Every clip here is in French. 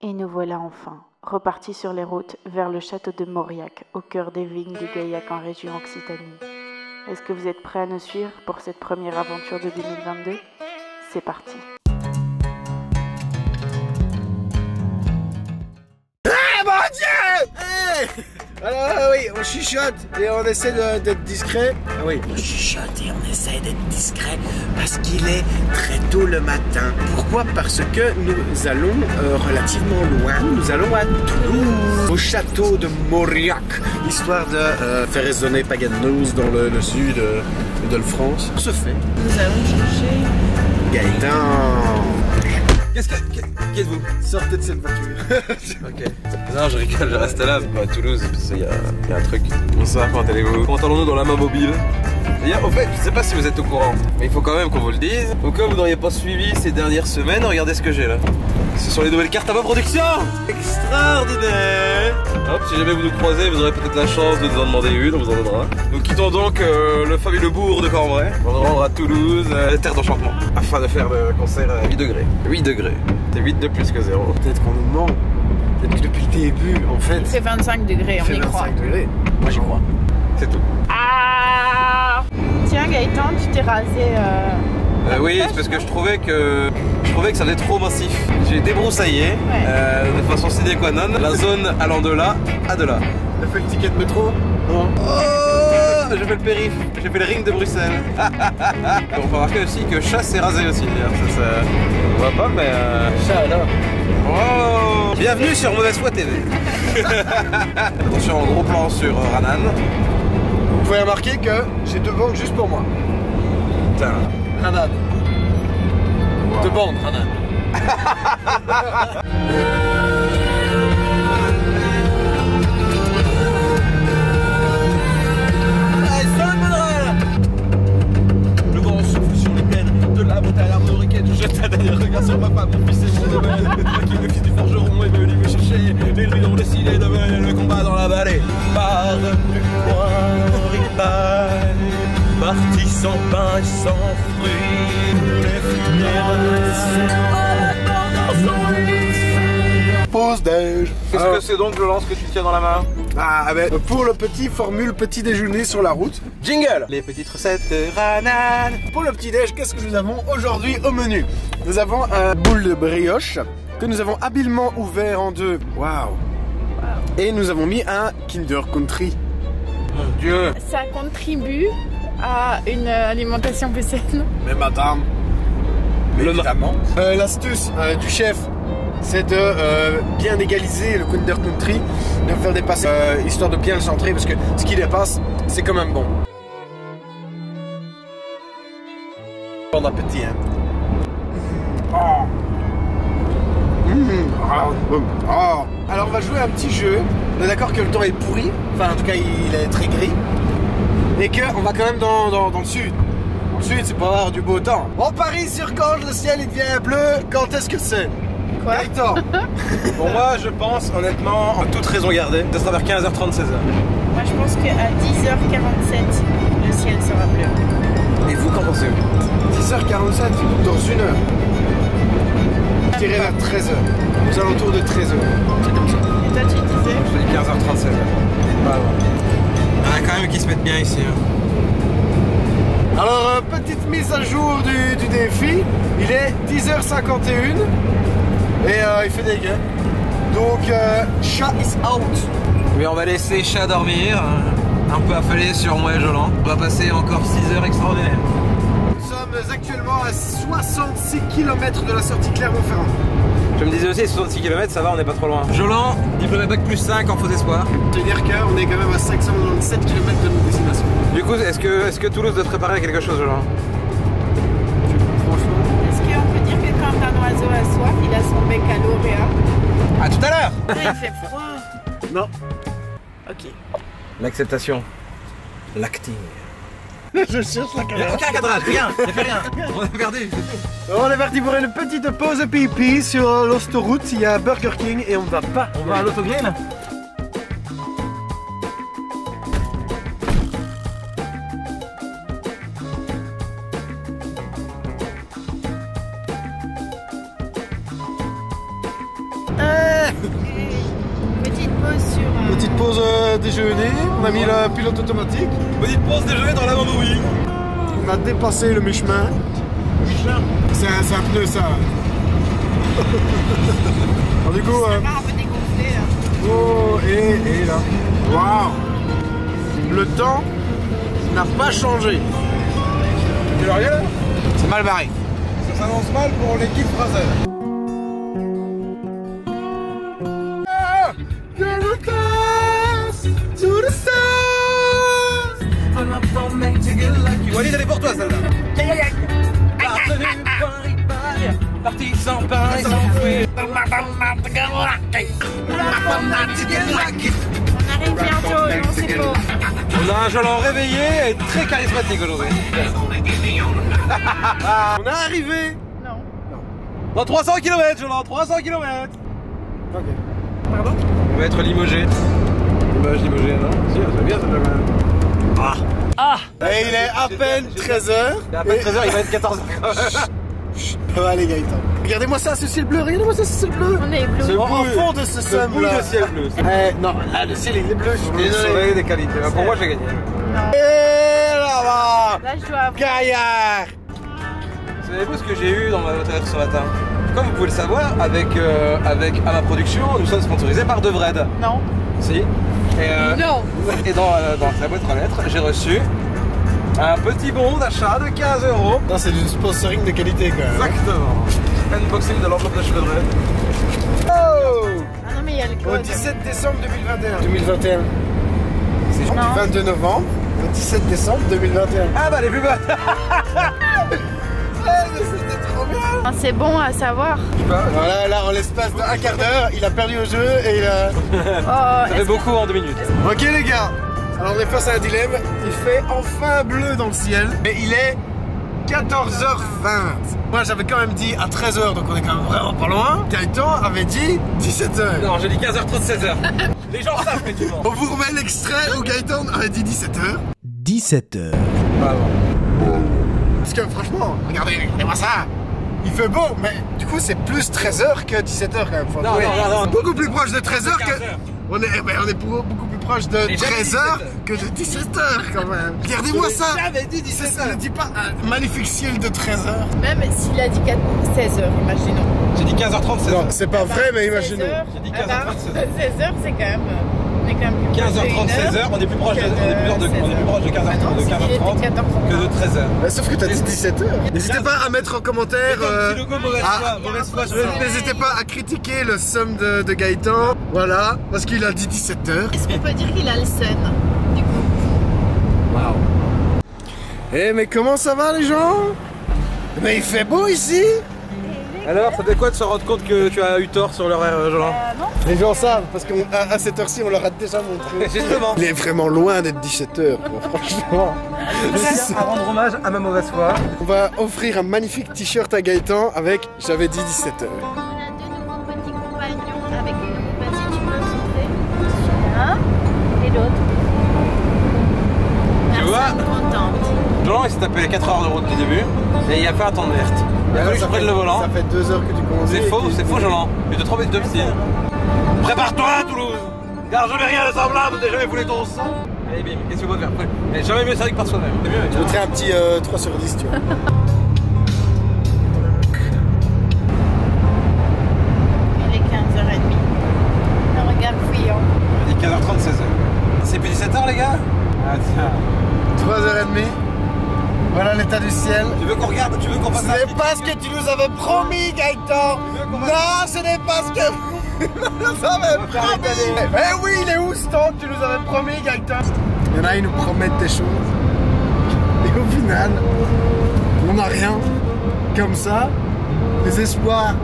Et nous voilà enfin, repartis sur les routes vers le château de Mauriac, au cœur des vignes du Gaillac en région Occitanie. Est-ce que vous êtes prêts à nous suivre pour cette première aventure de 2022 ? C'est parti. Ah mon Dieu! Hey! Alors oui, on chuchote et on essaie d'être discret. Oui. On chuchote et on essaie d'être discret parce qu'il est très tôt le matin. Pourquoi? Parce que nous allons relativement loin. Nous allons à Toulouse, au château de Mauriac, histoire de faire résonner Pagan News dans le sud de la France. Pour ce fait, nous allons chercher Gaëtan. Qui êtes-vous? Sortez de cette voiture. Ok. Non, je rigole, je reste là. À Toulouse, parce qu'il y a un truc. Bonsoir, comment allez-vous? Comment allons-nous dans la main mobile? D'ailleurs, au fait, je sais pas si vous êtes au courant, mais il faut quand même qu'on vous le dise. Au cas où vous n'auriez pas suivi ces dernières semaines, regardez ce que j'ai là. Ce sont les nouvelles cartes à ma production. Extraordinaire. Hop, si jamais vous nous croisez, vous aurez peut-être la chance de nous en demander une, on vous en donnera. Nous quittons donc le fabuleux bourg de Cambrai pour nous rendre à Toulouse, terre d'enchantement, afin de faire le concert à 8 degrés. 8 degrés, c'est 8 de plus que 0. Peut-être qu'on nous ment. Peut-être que depuis le début, en fait. Il fait 25 degrés, on y croit. 25 degrés. Moi j'y crois. C'est tout. Ah! Tiens Gaëtan, tu t'es rasé oui, c'est parce que je trouvais que ça faisait trop massif. J'ai débroussaillé de façon sine qua non la zone allant de là à de là. T'as fait le ticket de métro? Non. Oh, j'ai fait le périph', j'ai fait le ring de Bruxelles. On peut remarquer aussi que chat s'est rasé aussi. Ça on voit pas, mais Chat alors. Oh, bienvenue sur Mauvaise Foi TV. Attention, gros plan sur Ranan. Vous pouvez remarquer que j'ai deux bandes juste pour moi. Putain. Ranan. Wow. Deux bandes, Ranan. Le vent souffle sur les plaines de la montagne armoricaine. Je jette un dernier regard sur ma femme, mon fils et mon domaine. Qui est le fils du forgeron est venu me chercher. Les rues ont décidé de mener le combat dans la vallée. Par du point ripaille, parti sans pain et sans fruits. Les funérailles Pause déj. Qu'est-ce que c'est donc le lance que tu tiens dans la main? Ah ben, pour le petit formule petit déjeuner sur la route. Jingle. Les petites recettes de Ranan. Pour le petit déj, qu'est-ce que nous avons aujourd'hui au menu? Nous avons un boule de brioche que nous avons habilement ouvert en deux. Waouh. Et nous avons mis un Kinder Country. Mon Dieu. Ça contribue à une alimentation plus saine. Mais madame, évidemment. L'astuce du chef, c'est de bien égaliser le Kinder Country, de faire dépasser, histoire de bien le centrer, parce que ce qui dépasse, c'est quand même bon. Bon appétit, hein. Oh. Oh. Alors on va jouer à un petit jeu. On est d'accord que le temps est pourri, enfin en tout cas il est très gris, et qu'on va quand même dans le sud. Dans le sud, c'est pour avoir du beau temps. On parie sur quand le ciel il devient bleu, quand est-ce que c'est? Quoi? Gaëtan. Pour moi, je pense honnêtement, en toute raison gardée, ça sera vers 15h30, 16h. Moi je pense qu'à 10h47, le ciel sera bleu. Et vous, qu'en pensez-vous? 10h47, dans une heure. Je dirais vers 13h. Aux alentours de 13h. C'est comme ça. Et toi tu disais? Je dis 15h30, 16h. Ah, quand même qu'ils se mettent bien ici. Alors, petite mise à jour du défi. Il est 10h51 et il fait des gains. Donc, chat is out. Oui, on va laisser chat dormir, un peu affalé sur moi et Jolan. On va passer encore 6 heures extraordinaires. Nous sommes actuellement à 66 km de la sortie Clermont-Ferrand. Je me disais aussi, 66 km, ça va, on n'est pas trop loin. Jolan, diplômé bac plus 5 en faux espoir. C'est-à-dire qu'on est quand même à 597 km de notre destination. Du coup, est-ce que Toulouse doit te préparer à quelque chose, Jolan? Franchement. Est-ce qu'on peut dire que quand un oiseau a soif, il a son bec à l'eau réa? À tout à l'heure. Il fait froid. Non. Ok. L'acceptation. L'acting. Je cherche la caméra. Aucun cadrage, rien, j'ai fait rien. On est perdu. On est parti pour une petite pause pipi sur l'autoroute. Il y a Burger King et on va pas. On va à l'autogrill. Petite pause sur... Petite pause déjeuner, on a mis le pilote automatique. Petite pause déjeuner dans l'avant-brouille. On a dépassé le mi-chemin. Michelin. C'est un pneu ça. Alors, du coup, Ça va un peu dégonflé là. oh, et là. Waouh. Le temps n'a pas changé. Tu vois rien? C'est mal barré. Ça s'annonce mal pour l'équipe française. Walid, elle est pour toi celle-là. Parti sans pain et sans fruits. On arrive bientôt et on sait pas. On a un Jolan réveillé et très charismatique aujourd'hui. On est arrivé. Non. Dans 300 km, Jolan, 300 km. Ok. Pardon? On va être limogé. Limogé, non? Si, c'est bien ça quand même. Et il est à peine 13h. Il est à peine 13h, il va être 14h. Ça va les gars, regardez-moi ça, ce ciel bleu, regardez-moi ça, ce ciel bleu. On est bleu. En fond de ce somme boule là. de ciel bleu. Non, là, le ciel il est bleu, je suis Le désolé. soleil des qualités. Pour moi, j'ai gagné. Non. Et là-bas, Là, je dois avoir... Gaillard. Savez-vous ce que j'ai eu dans ma retraite ce matin? Comme vous pouvez le savoir, avec Ama Production, nous sommes sponsorisés par Devred. Non. Si. Et, Non. Et dans la boîte aux lettres, j'ai reçu un petit bon d'achat de 15 €. Non, c'est du sponsoring de qualité quand même. Exactement. Unboxing de l'enveloppe de cheveux de Red. Oh, Ah non, mais il y a le au code. 17 décembre 2021. 2021. C'est du Non. 22 novembre au 17 décembre 2021. Ah bah les plus bonnes. Mais c'était trop bien. Ah, c'est bon à savoir. Voilà, là, en l'espace de un quart d'heure, il a perdu au jeu et il a... Oh, Ça fait beaucoup en 2 minutes. Ok les gars, alors on est face à un dilemme. Il fait enfin bleu dans le ciel, mais il est 14h20. Moi j'avais quand même dit à 13h, donc on est quand même vraiment pas loin. Gaëtan avait dit 17h. Non, j'ai dit 15h30, 16h. Les gens savent que tu mens. On vous remet l'extrait où Gaëtan avait dit 17h. 17h. Parce que franchement, regardez-moi ça. Il fait beau, mais du coup c'est plus 13h que 17h quand même. Faut Non, avouer. non. Beaucoup plus proche de 13h que... 15h. On est beaucoup plus proche de J'ai jamais dit 13h 17h. que de 17h quand même. Regardez-moi ça. J'avais dit Ça 17h. ne dit pas un magnifique ciel de 13h. même s'il a dit 16h, imaginons. J'ai dit 15h30, 16h. Non, c'est pas vrai, mais imaginons. 16h, J'ai dit ah bah, 15h30, 16h, c'est quand même... On est quand même plus proche de 15h30, 16h, on est plus proche de 15h30 16h. que de 13h. Bah, sauf que t'as dit 17h. N'hésitez pas à mettre en commentaire. Petit logo mauvaise ah, foi, mauvaise foi. N'hésitez pas à critiquer le somme de Gaëtan. Voilà, parce qu'il a dit 17h. Est-ce qu'on peut dire qu'il a le sun, du coup? Waouh. Eh, mais comment ça va les gens? Mais il fait beau ici. Alors, ça fait quoi de se rendre compte que tu as eu tort sur l'horaire, Jolan? Non. Les gens savent, parce qu'à cette heure-ci, on leur a déjà montré. Justement. Il est vraiment loin d'être 17h, franchement. Je tiens à rendre hommage à ma mauvaise foi. On va offrir un magnifique t-shirt à Gaëtan avec j'avais dit 17h. On a deux nouveaux petits compagnons avec nous. Vas-y, tu peux montrer. Un et l'autre. Tu vois? Personne contente. Jolan, il s'est tapé les 4 heures de route du début et il a fait un temps de verte. Il a fallu que je prenne le volant. Ça fait 2 heures que tu conduis. C'est faux, Jolan. Tu te trompes de psy. Prépare-toi, Toulouse! Car je n'ai rien de semblable, t'as jamais foulé ton sang. Allez, bim, qu'est-ce que tu veux faire? Mais jamais mieux servi que par soi-même. C'est mieux. Je mettrais un petit 3 sur 10, tu vois. Il est 15h30. Le regard fouillant. On dit 15h30, 16h. C'est plus 17h, les gars? Ah, tiens. 3h30. Voilà l'état du ciel. Tu veux qu'on regarde? Tu veux qu'on fasse Ce n'est pas ce que tu nous avais promis, Gaëtan. Non, ce n'est pas ce que tu nous avais promis. Eh oui, il est où ce temps que tu nous avais promis, Gaëtan? Il y en a, ils nous promettent des choses. Et au final, on n'a rien. Comme ça, les espoirs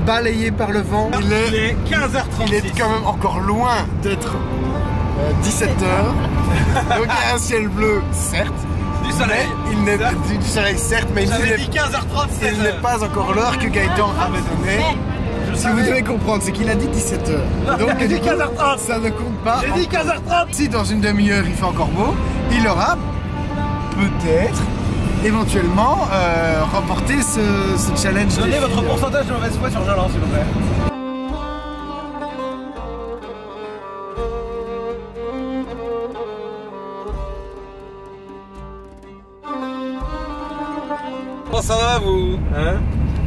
balayés par le vent. Il est 15h36. Il est quand même encore loin d'être 17h. Donc il y a un ciel bleu, certes. Du soleil. Il n'est du soleil, certes, mais J'avais dit 15h30, il 16h. n'est pas encore l'heure que Gaëtan avait donnée. Ce que vous devez comprendre, c'est qu'il a dit 17h. Donc j'ai dit du coup, 15h30. ça ne compte pas. J'ai dit 15h30. Si dans une demi-heure il fait encore beau, il aura peut-être, éventuellement, remporté ce challenge. Donnez défi. votre pourcentage de mauvaise foi sur Jolan, s'il vous plaît. comment ça va vous hein?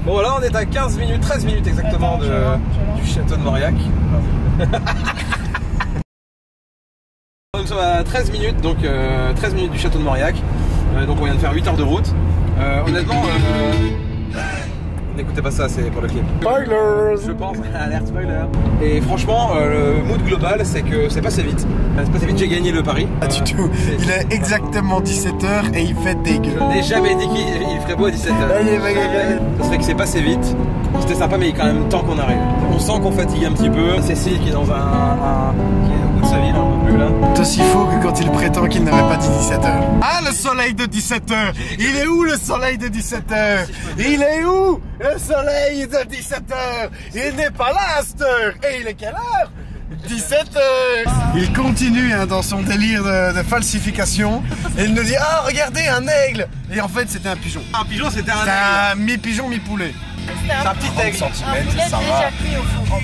Bon voilà, on est à 15 minutes, 13 minutes exactement du château de Mauriac. Nous sommes à 13 minutes, donc 13 minutes du château de Mauriac. Donc on vient de faire 8 heures de route. Honnêtement, n'écoutez pas ça, c'est pour le clip. Spoilers. Je pense, alerte spoiler. Et franchement, le mood global, c'est que c'est passé vite. C'est passé vite, j'ai gagné le pari. Pas du tout. Il est exactement 17h et il fait dégueu. Je n'ai jamais dit qu'il ferait beau à 17h. Ça serait que c'est passé vite. C'était sympa, mais il est quand même temps qu'on arrive. On sent qu'on fatigue un petit peu. Cécile qui est dans qui est au bout de sa vie, là, un peu plus là. C'est aussi faux que quand il prétend qu'il n'avait pas dit 17h. Ah, le soleil de 17h. Il est où le soleil de 17h? Il est où le soleil de 17h? Il n'est pas là à cette heure. Et il est quelle heure? 17h. Il continue hein, dans son délire de falsification. Et il nous dit, ah regardez un aigle. Et en fait c'était un pigeon. Un pigeon c'était un aigle. Un mi-pigeon, mi-poulet. C'est un petit aigle. Un poulet déjà cuit au four.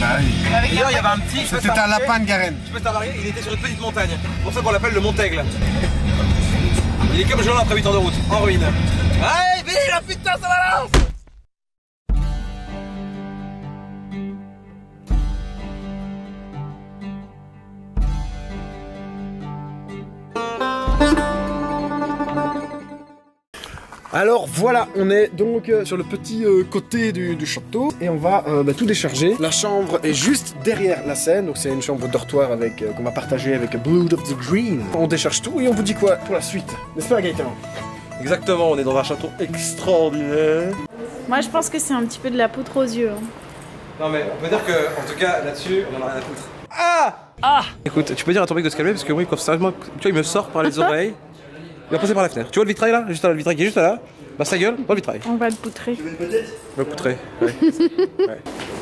Bah oui. D'ailleurs il y avait un petit... C'était un lapin de Garenne. Je peux t'avarier, il était sur une petite montagne. C'est pour ça qu'on l'appelle le Montaigle. Il est comme Jolan après 8 heures de route, en ruine. Allez, vite, putain, ça balance! Alors voilà, on est donc sur le petit côté du château et on va tout décharger. La chambre est juste derrière la scène, donc c'est une chambre dortoir avec qu'on va partager avec Blood of the Green. On décharge tout et on vous dit quoi pour la suite, n'est-ce pas Gaëtan? Exactement, on est dans un château extraordinaire. Moi je pense que c'est un petit peu de la poutre aux yeux. Hein. Non mais on peut dire que, en tout cas là-dessus, on en a rien à foutre. Ah! Écoute, tu peux dire à ton mec de se calmer parce que moi, sérieusement, tu vois, il me sort par les oreilles. Il va passer par la fenêtre. Tu vois le vitrail là? Juste là, le vitrail qui est juste là. Bah sa gueule, pas le vitrail. On va le poutrer. On va le poutrer, ouais. Ouais.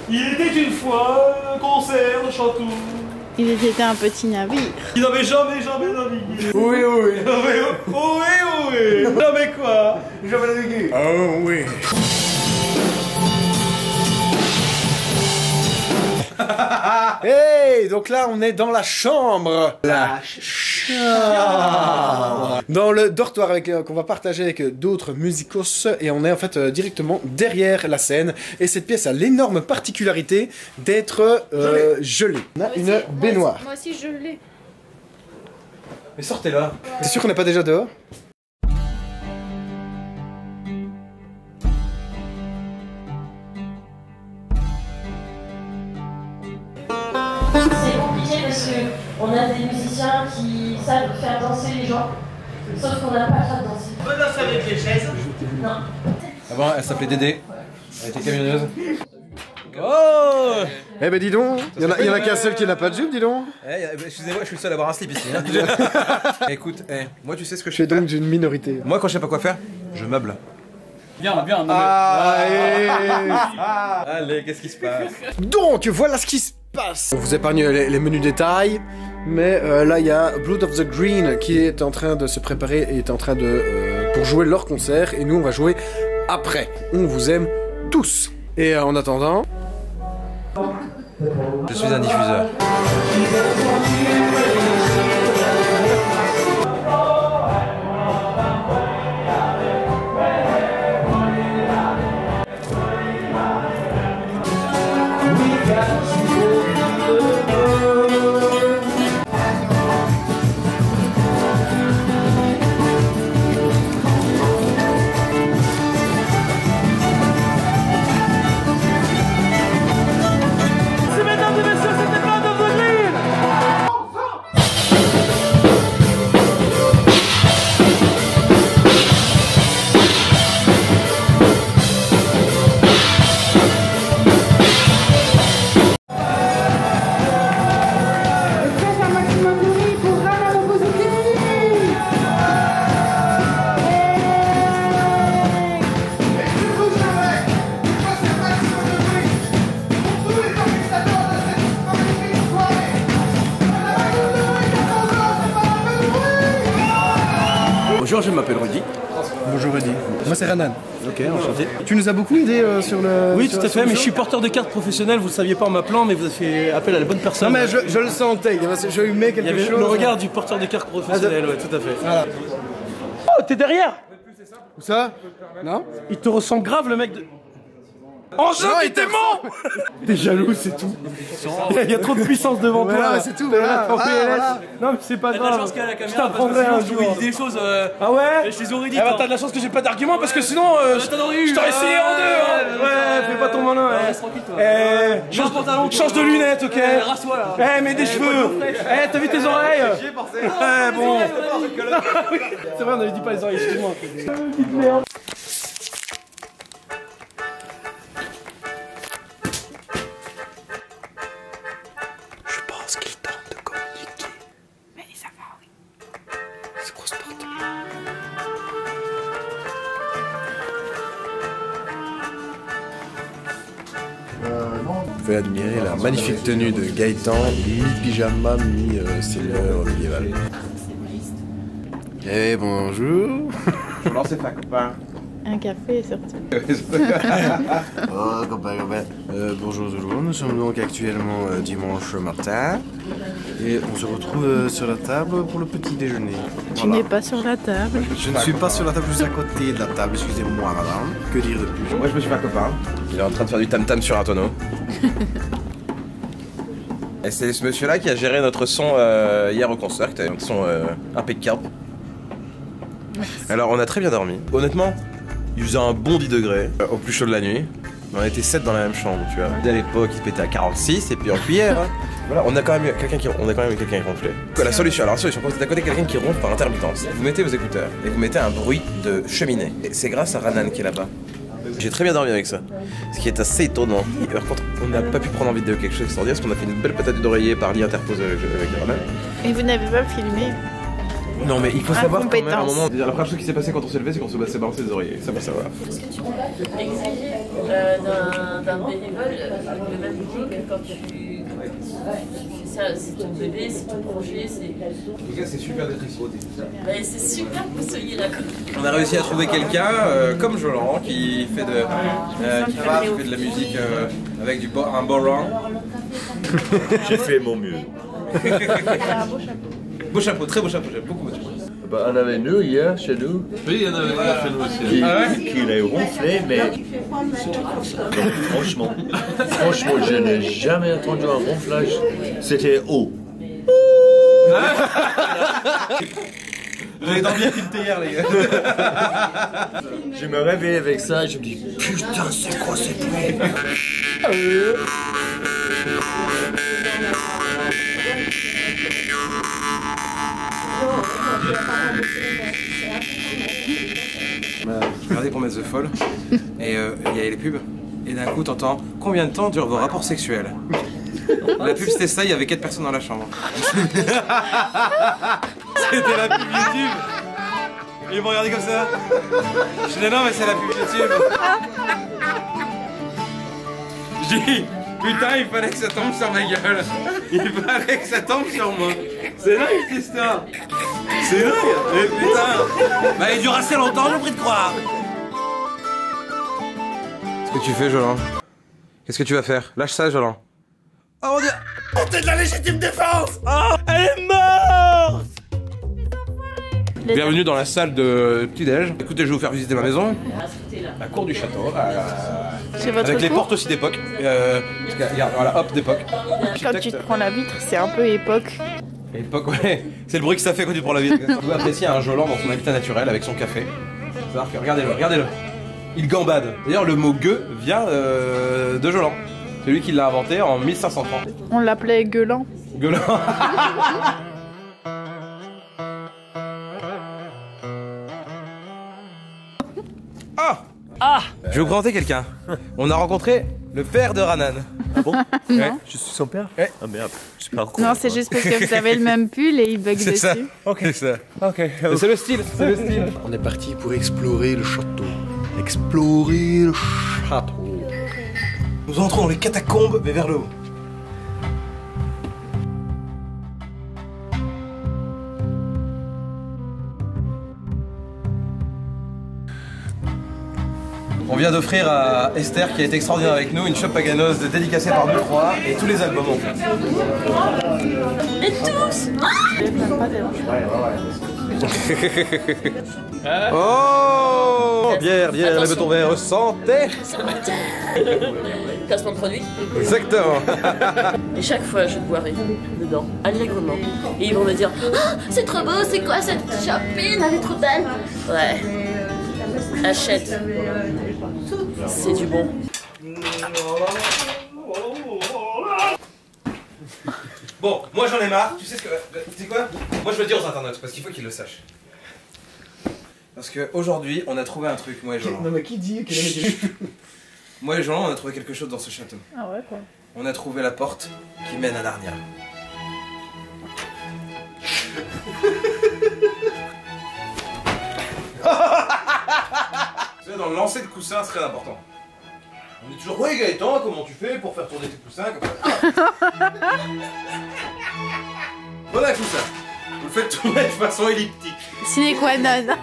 Il était une fois un concert de château. Il était un petit navire. Il n'avait jamais navigué. Oui, oui. Oui. Jamais quoi? Jamais navigué. Oh oui. Hey, donc là on est dans la chambre. La chambre. Dans le dortoir avec qu'on va partager avec d'autres musicos et on est en fait directement derrière la scène et cette pièce a l'énorme particularité d'être gelée. On a une baignoire. Moi aussi je l'ai. Mais sortez là. T'es sûr qu'on n'est pas déjà dehors? C'est compliqué parce qu'on a des musiciens qui savent faire danser les gens, sauf qu'on n'a pas le droit de danser. On peut danser avec les chaises? Non. Avant, elle s'appelait Dédé. Elle était camionneuse. Oh! Eh ben dis donc, il y en a qu'un seul qui n'a pas de jupe, dis donc. Excusez-moi, je suis le seul à avoir un slip ici. Hein. Écoute, moi tu sais ce que je Tu es fais donc d'une minorité. Moi quand je sais pas quoi faire, je meuble. Viens, non mais... Allez, qu'est-ce qui se passe? Donc voilà ce qui se passe. On vous épargne les menus détails, mais là il y a Blood of the Green qui est en train de se préparer et est en train de pour jouer leur concert et nous on va jouer après. On vous aime tous. Et en attendant, je suis un diffuseur. Bonjour, je m'appelle Rudy. bonjour Rudy. Moi c'est Ranan. Ok, enchanté. Tu nous as beaucoup aidé sur le... Oui, tout à fait, mais je suis porteur de carte professionnelle, vous ne le saviez pas en m'appelant, mais vous avez fait appel à la bonne personne. Non mais je le sentais, je lui mets Il y quelque avait chose. le regard du porteur de carte professionnelle, ouais, tout à fait. Voilà. Oh, t'es derrière? Où ça? Non? Il te ressemble grave le mec de... Engin qui t'aimant. T'es jaloux, c'est tout. Il y a trop de puissance devant toi. Voilà, c'est tout, voilà. Voilà. Non mais c'est pas grave. Je t'apprendrai un jour. Il dit des choses. Ah ouais? Je les aurais dit. T'as de la chance que j'ai pas d'argument parce que sinon je t'aurais essayé en deux. Ouais, fais pas ton malin. Tranquille toi. Change de lunettes, ok? Rase-toi là. Mets des cheveux. T'as vu tes oreilles? Bon. C'est vrai, on avait dit pas les oreilles, excuse-moi. Vous pouvez admirer la magnifique tenue de Gaëtan, mi-pyjama, mi-seigneur médiéval. Eh bonjour. Alors c'est pas copain. Un café surtout. Oh copain. Bonjour tout le monde, nous sommes donc actuellement dimanche matin. Et on se retrouve sur la table pour le petit déjeuner. Tu n'es pas sur la table. Je ne suis pas sur la table, je suis à côté de la table, excusez-moi madame. Que dire de plus? Moi je me suis pas copain. Il est en train de faire du tam-tam sur un tonneau. Et c'est ce monsieur-là qui a géré notre son hier au concert, qui avait un son impeccable. Alors on a très bien dormi. Honnêtement, il faisait un bon 10 degrés au plus chaud de la nuit. On était 7 dans la même chambre, tu vois. À l'époque, il se pétait à 46 et puis en cuillère. Hein. Voilà, on a quand même eu quelqu'un qui ronflait. La solution, quand vous êtes à côté de quelqu'un qui ronfle par intermittence, vous mettez vos écouteurs et vous mettez un bruit de cheminée. Et c'est grâce à Ranan qui est là-bas. J'ai très bien dormi avec ça, ce qui est assez étonnant. Et par contre, on n'a pas pu prendre en vidéo quelque chose d'extraordinaire parce qu'on a fait une belle patate d'oreiller par lit interposé avec Ranan. Et vous n'avez pas filmé? Non mais il faut savoir quand même à un Incompétence. moment. La première chose qui s'est passée quand on s'est levé, c'est qu'on s'est balancé des oreillers. Ça faut savoir. Est-ce que tu peux pas exiger d'un bénévole le même boulot que quand tu fais ça? C'est ton bébé, c'est ton projet, c'est... En tout cas, c'est super d'être ici. C'est super que vous soyez là. On a réussi à trouver quelqu'un comme Jolan qui fait de la musique avec un boran. J'ai fait mon mieux. Beau chapeau, très beau chapeau, j'aime beaucoup votre chapeau. Bah, on avait nous hier chez nous. Oui, il y en avait chez nous aussi. Qui l'a ronflé, mais c'était comme ça. Donc, franchement, je n'ai jamais entendu un ronflage. C'était haut. J'avais dormi à filter hier, les gars. Je me réveille avec ça et je me dis putain, c'est quoi ces bruits? Regardez pour mettre The Fall, et il y a les pubs, et d'un coup t'entends combien de temps durent vos rapports sexuels? La pub c'était ça, il y avait 4 personnes dans la chambre. C'était la pub YouTube. Et ils m'ont regardé comme ça. Je dis non mais c'est la pub YouTube. Je dis putain il fallait que ça tombe sur ma gueule. Il fallait que ça tombe sur moi. C'est dingue cette histoire. C'est dingue. Et putain. Bah il dure assez longtemps, j'ai pris de croire. Qu'est-ce que tu fais Jolan? Qu'est-ce que tu vas faire? Lâche ça Jolan. Oh mon dieu. Oh t'es de la légitime défense. Oh elle est morte. Bienvenue dans la salle de petit-déj. Écoutez, je vais vous faire visiter ma maison. La cour du château. C'est votre Avec les cour? portes aussi d'époque. Regarde, voilà, hop, d'époque. Quand tu te prends la vitre, c'est un peu époque. Époque, ouais. C'est le bruit que ça fait quand tu prends la vitre. Vous pouvez apprécier un Jolan dans son habitat naturel avec son café. C'est-à-dire que, regardez-le. Il gambade. D'ailleurs, le mot gueux vient de Jolan. C'est lui qui l'a inventé en 1530. On l'appelait gueulant. Gueulant. Je vais vous présenter quelqu'un. On a rencontré le père de Ranan. Ah bon? Non. Je suis son père? Ouais. Ah merde, je suis pas con. Non, c'est juste parce que vous avez le même pull et il bug C'est dessus. ça. Ok. C'est ça. Ok. Mais c'est le style. C'est le style. On est parti pour explorer le château. Explorer le château. Nous entrons dans les catacombes, mais vers le haut. On vient d'offrir à Esther, qui a été extraordinaire avec nous, une chope paganos dédicacée par nous trois et tous les albums en fait. Et tous. Oh, bière, lève ton verre, santé. Placement de produit. Exactement. Et chaque fois, je boirai dedans, allègrement. Et ils vont me dire ah, c'est trop beau, c'est quoi cette chopine, elle est trop belle. Ouais. Achète. C'est du bon. Bon, moi j'en ai marre. Tu sais ce que. Tu sais quoi? Moi je veux le dire aux internautes parce qu'il faut qu'ils le sachent. Parce qu'aujourd'hui, on a trouvé un truc, moi et Jolan. Non, mais qui dit qu'il est Moi et Jolan, on a trouvé quelque chose dans ce château. Ah ouais, quoi. On a trouvé la porte qui mène à Narnia. Dans le lancer de coussins, c'est très important. On est toujours, ouais Gaëtan, comment tu fais pour faire tourner tes coussins comme ça? Voilà un coussin. Vous le faites tourner de façon elliptique. Sine qua non.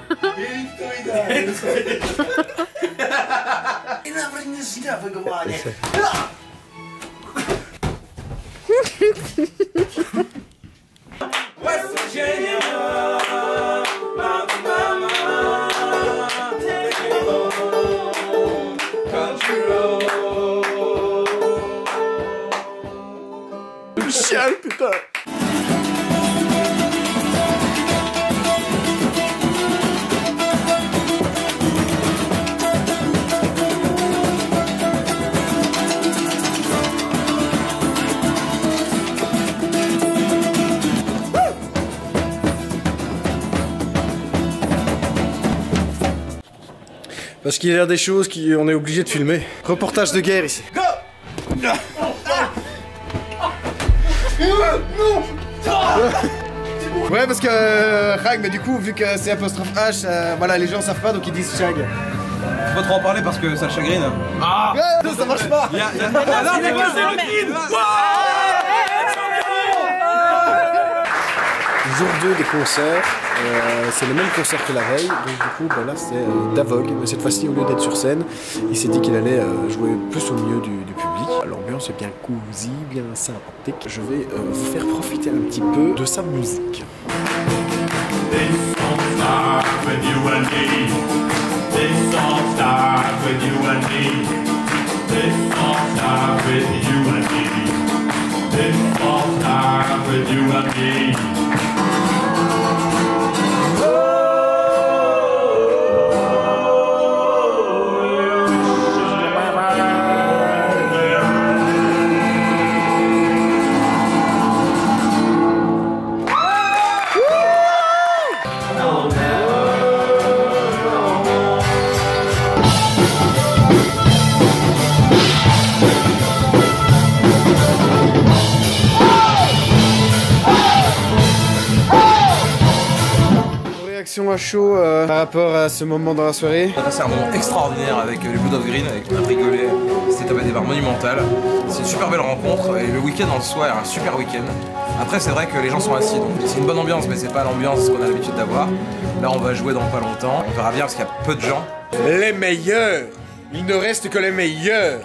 Chial, putain. Parce qu'il y a des choses qu'on est obligé de filmer. Reportage de guerre ici. Go! Non! Ouais, parce que Rag, mais du coup, vu que c'est apostrophe H, voilà, les gens savent pas donc ils disent Shag. Faut pas trop en parler parce que ça le chagrine. Ah! Non, ça marche pas! Jour 2 des concerts, c'est le même concert que la veille, donc du coup bah là c'est Davog, mais cette fois-ci au lieu d'être sur scène, il s'est dit qu'il allait jouer plus au milieu du public. L'ambiance est bien cosy, bien sympathique, je vais vous faire profiter un petit peu de sa musique. À chaud par rapport à ce moment dans la soirée. On a passé un moment extraordinaire avec les Blood of Green, on a rigolé, c'était tapé des barres monumentales. C'est une super belle rencontre et le week-end en soi est un super week-end. Après c'est vrai que les gens sont assis, donc c'est une bonne ambiance mais c'est pas l'ambiance qu'on a l'habitude d'avoir. Là on va jouer dans pas longtemps, on verra bien parce qu'il y a peu de gens. Les meilleurs! Il ne reste que les meilleurs!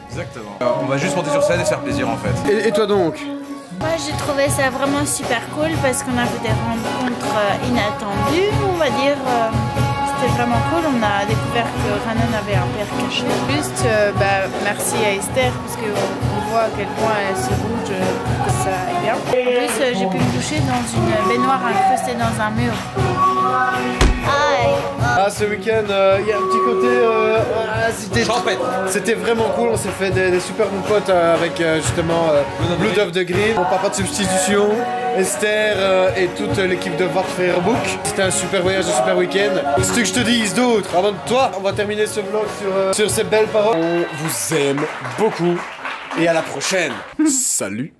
Exactement. On va juste monter sur scène et se faire plaisir en fait. Et toi donc? Moi j'ai trouvé ça vraiment super cool parce qu'on a fait des rencontres inattendues, on va dire. C'était vraiment cool, on a découvert que Ranan avait un père caché. Juste merci à Esther parce qu'on voit à quel point elle se bouge, que ça est bien. En plus j'ai pu me doucher dans une baignoire incrustée dans un mur. Ah, ce week-end, il y a un petit côté... c'était vraiment cool, on s'est fait des super bons potes avec justement Blood of the Green, mon papa de substitution, Esther et toute l'équipe de Vartfairbook. C'était un super voyage, un super week-end. Ce que je te dise d'autre, avant de toi, on va terminer ce vlog sur ces belles paroles. On vous aime beaucoup et à la prochaine. Salut!